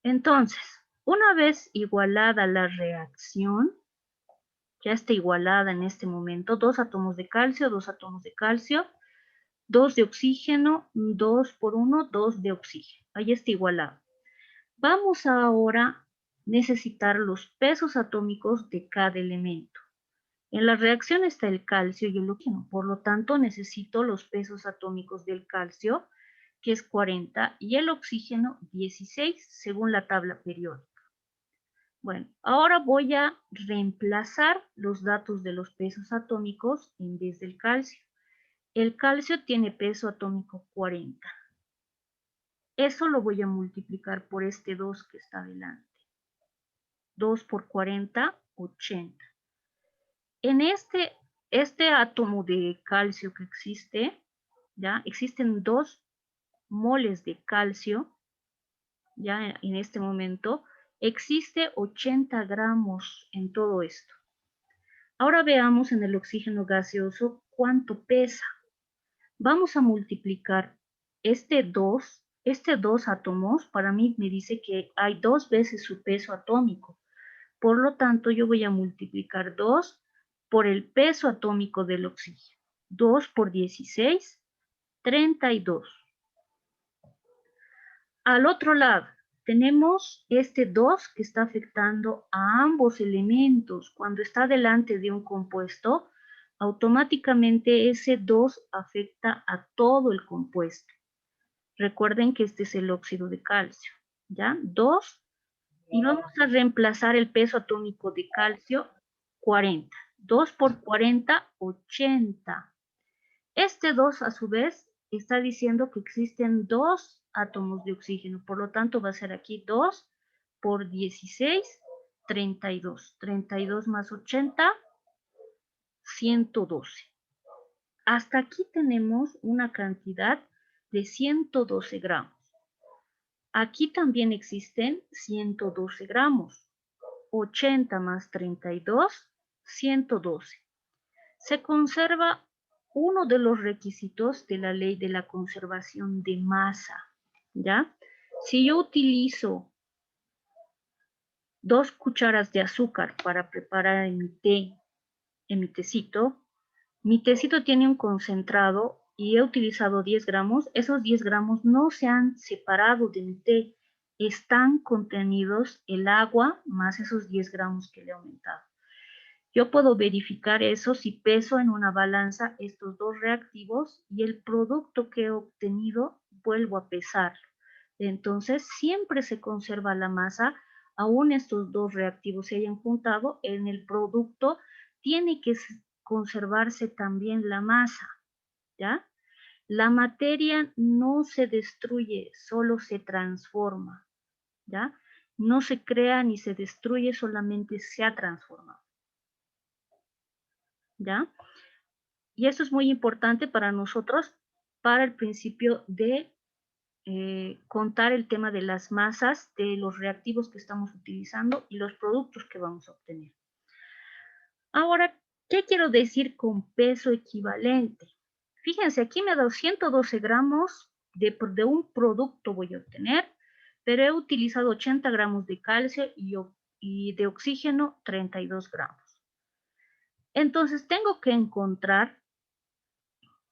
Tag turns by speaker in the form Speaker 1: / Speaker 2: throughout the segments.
Speaker 1: Entonces, una vez igualada la reacción, ya está igualada en este momento, 2 átomos de calcio, 2 átomos de calcio, 2 de oxígeno, 2 por 1, 2 de oxígeno. Ahí está igualado. Vamos ahora a necesitar los pesos atómicos de cada elemento. En la reacción está el calcio y el oxígeno, por lo tanto necesito los pesos atómicos del calcio, que es 40, y el oxígeno 16, según la tabla periódica. Bueno, ahora voy a reemplazar los datos de los pesos atómicos en vez del calcio. El calcio tiene peso atómico 40. Eso lo voy a multiplicar por este 2 que está adelante. 2 por 40, 80. En este átomo de calcio que existe, ¿ya? Existen 2 moles de calcio, ya en este momento, existe 80 gramos en todo esto. Ahora veamos en el oxígeno gaseoso cuánto pesa. Vamos a multiplicar este 2 átomos, para mí me dice que hay 2 veces su peso atómico. Por lo tanto, yo voy a multiplicar 2 por el peso atómico del oxígeno. 2 por 16, 32. Al otro lado, tenemos este 2 que está afectando a ambos elementos. Cuando está delante de un compuesto, automáticamente ese 2 afecta a todo el compuesto. Recuerden que este es el óxido de calcio, ¿ya? 2, y vamos a reemplazar el peso atómico de calcio, 40. 2 por 40, 80. Este 2, a su vez, está diciendo que existen 2 átomos de oxígeno. Por lo tanto, va a ser aquí 2 por 16, 32. 32 más 80, 112. Hasta aquí tenemos una cantidad de 112 gramos. Aquí también existen 112 gramos. 80 más 32, 112. Se conserva uno de los requisitos de la ley de la conservación de masa, ¿ya? Si yo utilizo 2 cucharas de azúcar para preparar mi tecito, mi tecito tiene un concentrado y he utilizado 10 gramos, esos 10 gramos no se han separado de mi té, están contenidos el agua más esos 10 gramos que le he aumentado. Yo puedo verificar eso si peso en una balanza estos 2 reactivos y el producto que he obtenido vuelvo a pesarlo. Entonces siempre se conserva la masa, aún estos 2 reactivos se hayan juntado, en el producto tiene que conservarse también la masa, ¿ya? La materia no se destruye, solo se transforma, ¿ya? No se crea ni se destruye, solamente se ha transformado, ¿ya? Y eso es muy importante para nosotros, para el principio de contar el tema de las masas, de los reactivos que estamos utilizando y los productos que vamos a obtener. Ahora, ¿qué quiero decir con peso equivalente? Fíjense, aquí me ha dado 112 gramos de un producto voy a obtener, pero he utilizado 80 gramos de calcio y de oxígeno 32 gramos. Entonces, tengo que encontrar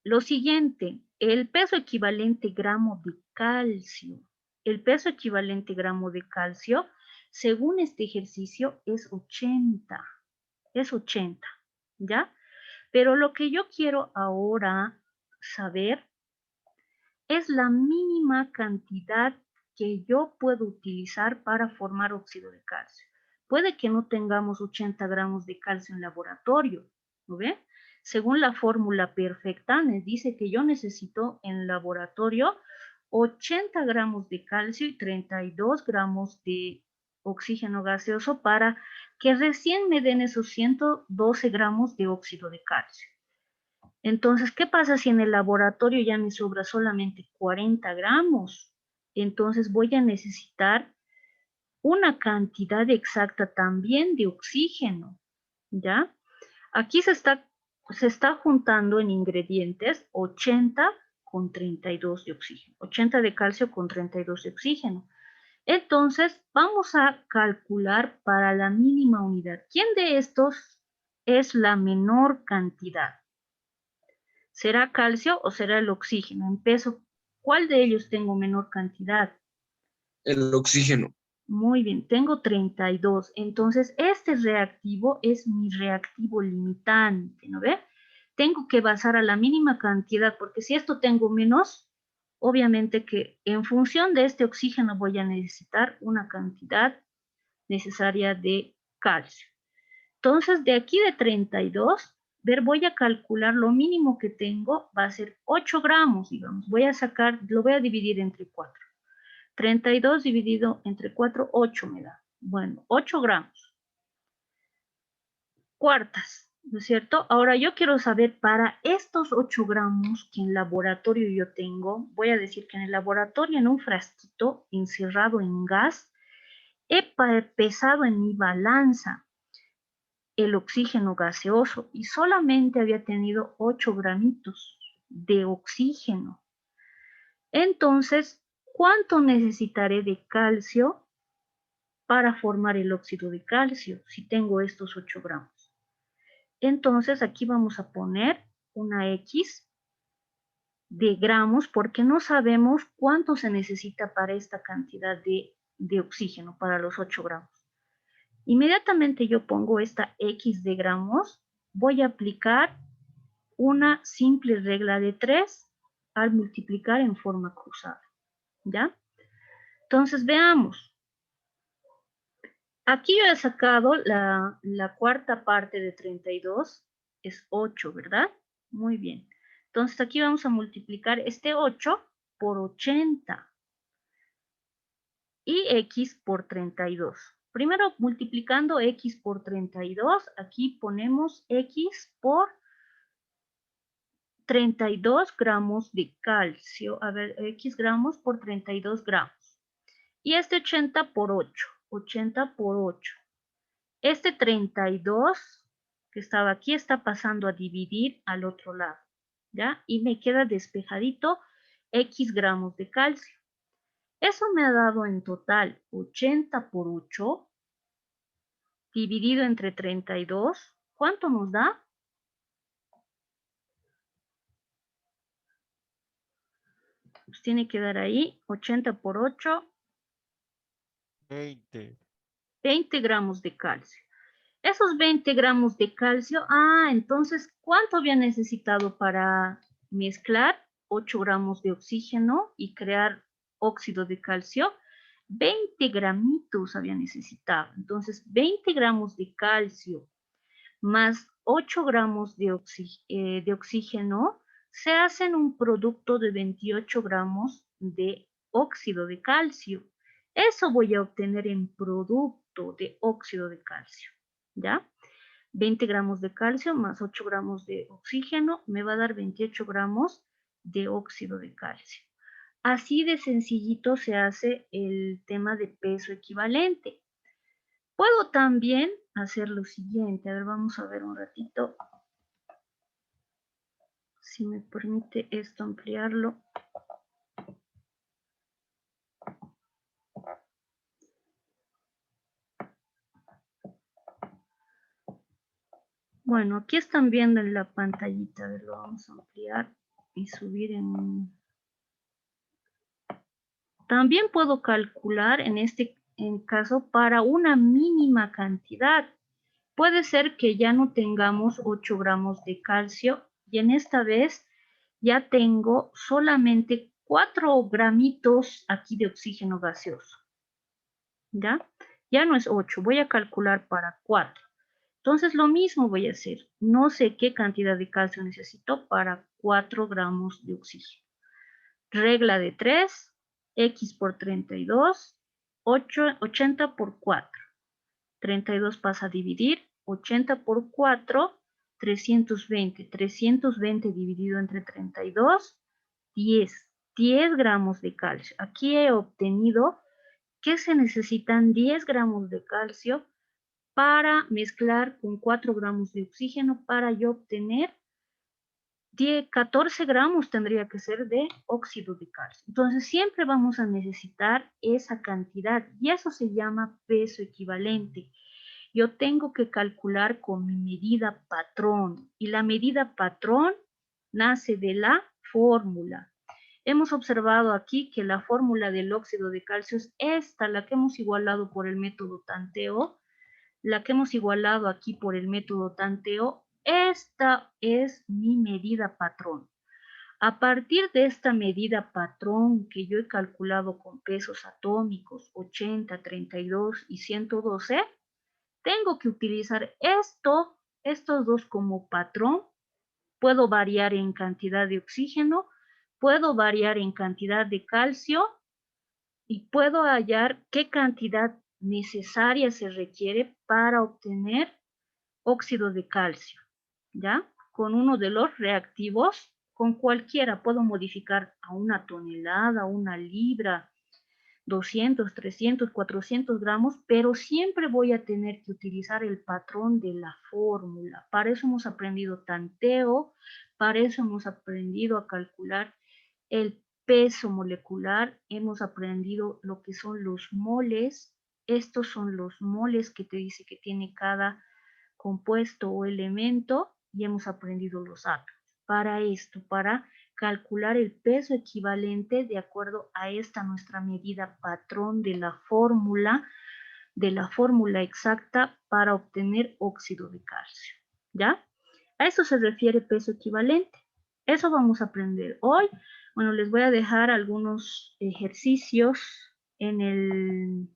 Speaker 1: lo siguiente, el peso equivalente gramo de calcio. El peso equivalente gramo de calcio, según este ejercicio, es 80. Es 80, ¿ya? Pero lo que yo quiero ahora saber es la mínima cantidad que yo puedo utilizar para formar óxido de calcio. Puede que no tengamos 80 gramos de calcio en laboratorio, ¿no ve? Según la fórmula perfecta, me dice que yo necesito en laboratorio 80 gramos de calcio y 32 gramos de oxígeno gaseoso para que recién me den esos 112 gramos de óxido de calcio. Entonces, ¿qué pasa si en el laboratorio ya me sobra solamente 40 gramos? Entonces voy a necesitar una cantidad exacta también de oxígeno, ¿ya? Aquí se está juntando en ingredientes 80 con 32 de oxígeno, 80 de calcio con 32 de oxígeno. Entonces, vamos a calcular para la mínima unidad. ¿Quién de estos es la menor cantidad? ¿Será calcio o será el oxígeno? En peso, ¿cuál de ellos tengo menor cantidad?
Speaker 2: El oxígeno.
Speaker 1: Muy bien, tengo 32. Entonces, este reactivo es mi reactivo limitante, ¿no ve? Tengo que basar a la mínima cantidad, porque si esto tengo menos, obviamente que en función de este oxígeno voy a necesitar una cantidad necesaria de calcio. Entonces, de aquí de 32, voy a calcular lo mínimo que tengo, va a ser 8 gramos, digamos. Voy a sacar, lo voy a dividir entre 4. 32 dividido entre 4, 8 me da. Bueno, 8 gramos. Cuartas, ¿no es cierto? Ahora yo quiero saber para estos 8 gramos que en laboratorio yo tengo, voy a decir que en el laboratorio en un frasquito encerrado en gas, he pesado en mi balanza el oxígeno gaseoso y solamente había tenido 8 gramitos de oxígeno. Entonces, ¿cuánto necesitaré de calcio para formar el óxido de calcio si tengo estos 8 gramos? Entonces, aquí vamos a poner una X de gramos porque no sabemos cuánto se necesita para esta cantidad de oxígeno, para los 8 gramos. Inmediatamente yo pongo esta X de gramos, voy a aplicar una simple regla de 3 al multiplicar en forma cruzada, ¿ya? Entonces veamos. Aquí yo he sacado la cuarta parte de 32, es 8, ¿verdad? Muy bien. Entonces aquí vamos a multiplicar este 8 por 80 y x por 32. Primero multiplicando x por 32, aquí ponemos x por 32 gramos de calcio. A ver, x gramos por 32 gramos. Y este 80 por 8. 80 por 8. Este 32 que estaba aquí está pasando a dividir al otro lado. ¿Ya? Y me queda despejadito x gramos de calcio. Eso me ha dado en total 80 por 8 dividido entre 32. ¿Cuánto nos da? Pues tiene que dar ahí 80 por 8.
Speaker 3: 20.
Speaker 1: 20 gramos de calcio. Esos 20 gramos de calcio, entonces, ¿cuánto había necesitado para mezclar 8 gramos de oxígeno y crear óxido de calcio? 20 gramitos había necesitado. Entonces, 20 gramos de calcio más 8 gramos de oxígeno se hacen un producto de 28 gramos de óxido de calcio. Eso voy a obtener en producto de óxido de calcio, ¿ya? 20 gramos de calcio más 8 gramos de oxígeno me va a dar 28 gramos de óxido de calcio. Así de sencillito se hace el tema de peso equivalente. Puedo también hacer lo siguiente. A ver, vamos a ver un ratito. Si me permite esto ampliarlo. Bueno, aquí están viendo en la pantallita. A ver, lo vamos a ampliar y subir en... También puedo calcular en caso para una mínima cantidad. Puede ser que ya no tengamos 8 gramos de calcio y en esta vez ya tengo solamente 4 gramitos aquí de oxígeno gaseoso. ¿Ya? Ya no es 8, voy a calcular para 4. Entonces lo mismo voy a hacer. No sé qué cantidad de calcio necesito para 4 gramos de oxígeno. Regla de 3, x por 32, 80 por 4. 32 pasa a dividir, 80 por 4, 320. 320 dividido entre 32, 10. 10 gramos de calcio. Aquí he obtenido que se necesitan 10 gramos de calcio para mezclar con 4 gramos de oxígeno para yo obtener 14 gramos tendría que ser de óxido de calcio. Entonces siempre vamos a necesitar esa cantidad y eso se llama peso equivalente. Yo tengo que calcular con mi medida patrón y la medida patrón nace de la fórmula. Hemos observado aquí que la fórmula del óxido de calcio es esta, la que hemos igualado por el método tanteo, la que hemos igualado aquí por el método tanteo. Esta es mi medida patrón. A partir de esta medida patrón que yo he calculado con pesos atómicos 80, 32 y 112, tengo que utilizar estos dos como patrón. Puedo variar en cantidad de oxígeno, puedo variar en cantidad de calcio y puedo hallar qué cantidad necesaria se requiere para obtener óxido de calcio, ¿ya? Con uno de los reactivos, con cualquiera puedo modificar a una tonelada, una libra, 200, 300, 400 gramos, pero siempre voy a tener que utilizar el patrón de la fórmula. Para eso hemos aprendido tanteo, para eso hemos aprendido a calcular el peso molecular, hemos aprendido lo que son los moles. Estos son los moles que te dice que tiene cada compuesto o elemento y hemos aprendido los átomos. Para esto, para calcular el peso equivalente de acuerdo a esta nuestra medida patrón de la fórmula exacta para obtener óxido de calcio, ¿ya? A eso se refiere peso equivalente. Eso vamos a aprender hoy. Bueno, les voy a dejar algunos ejercicios en el